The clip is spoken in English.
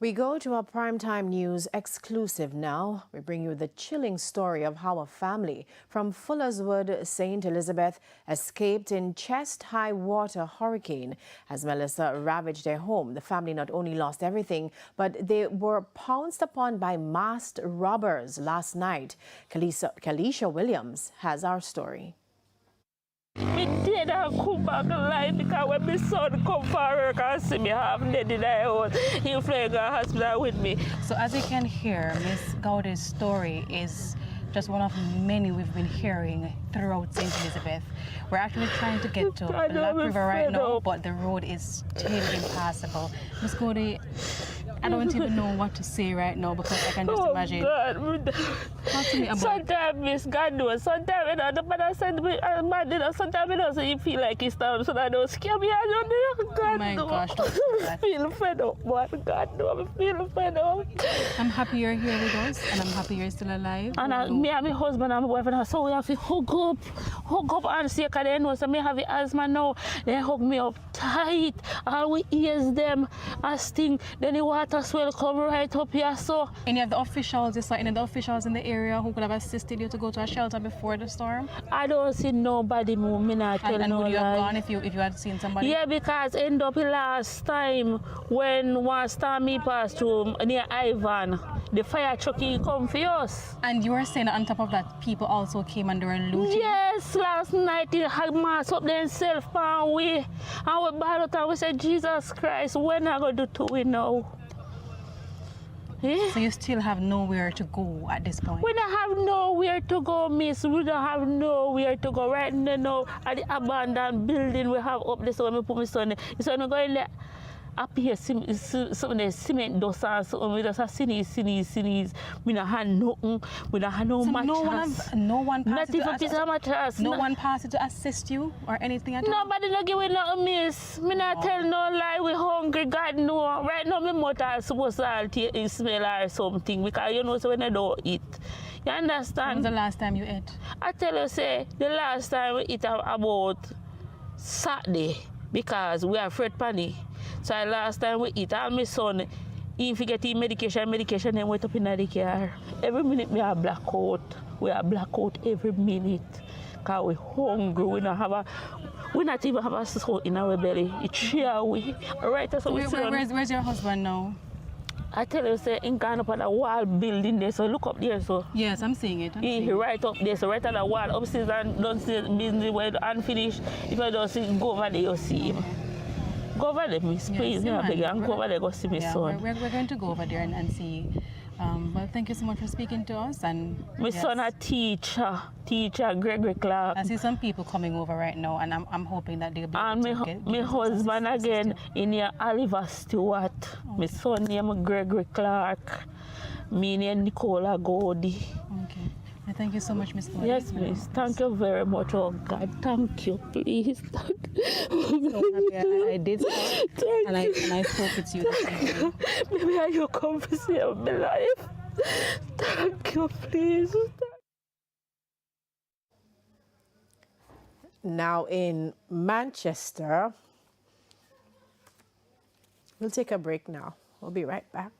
We go to our primetime news exclusive now. We bring you the chilling story of how a family from Fullerswood, St. Elizabeth escaped in chest-high water hurricane. As Melissa ravaged their home, the family not only lost everything, but they were pounced upon by masked robbers last night. Kalisha Williams has our story. Me did and come back alive because when my son come for work and see me half dead in the house, he flew to the hospital with me. So as you can hear, Miss Gaudi's story is just one of many we've been hearing throughout St. Elizabeth. We're actually trying to get to Black River right now, but the road is still impassable. Miss Gaudi, I don't even know what to say right now because I can just imagine. God. Talk to me about. Sometimes Miss God knows. Sometimes you know, the man said me, sometimes you know, so you feel like it's down, so I don't scare me. I don't know. God, oh my gosh, I feel fed up, but God knows, I feel fed up. I'm happy you're here with us, and I'm happy you're still alive. And me and my husband and my wife, and so we have to hug up and see, because they know, so me have the asthma now. They hug me up tight, and we ears them and sting. Then the water swell come right up here, so. Any of the officials, you saw any of the officials in the area who could have assisted you to go to a shelter before the storm? I don't see nobody move, me not tell and no would you lie. have gone if you had seen somebody? Yeah, because end up last time when one storm me passed through near Ivan, the fire truck he come for us. And you were saying that on top of that, people also came and they were looting? Yes, last night they had mass up themselves and we balled out and we said, Jesus Christ, when are going to do to we now? So you still have nowhere to go at this point? We don't have nowhere to go, miss. We don't have nowhere to go. Right now, at the abandoned building we have up there, so when we put my son, so I'm going there. Up here, some of the cement dust and so we just have sneeze. We don't have nothing. We don't have no mattress. No one passed not even piece of mattress. No one passed to assist you or anything at all? Nobody not give me nothing, miss. Me not tell no lie. We hungry, God know. Right now, my mouth is supposed to smell or something because you know, so when I don't eat. You understand? When was the last time you ate? I tell you, say, the last time we eat about Saturday because we are afraid panic. So last time we eat, all my son, he forget his medication, then went up in the car. Every minute we are blackout. We are blackout every minute. Because we're hungry, we not even have a salt in our belly. It's cheer we. Right, that's what where's your husband now? I tell you, say, in gone up on a wall building there, so look up there, so. Yes, I'm seeing it. He right up there, so right on the wall, upstairs and downstairs, business where unfinished. If I don't see, go over there, you see him. Go over there, miss, please. Yes, Go over there, go see my son. We're going to go over there and see. Well, thank you so much for speaking to us. And my son a teacher Gregory Clark. I see some people coming over right now, and I'm hoping that they'll be and able to my husband again in here, Oliver Stewart. Okay. My son name Gregory Clark. Me name Nicola Gaudi. Okay. Thank you so much, Miss Gaudi. Yes, please. Thank you very much. Oh God, thank you, please. I'm so happy I did so, and I spoke with you. Maybe I you come to save my life. Thank you, please. Now in Manchester, we'll take a break now. We'll be right back.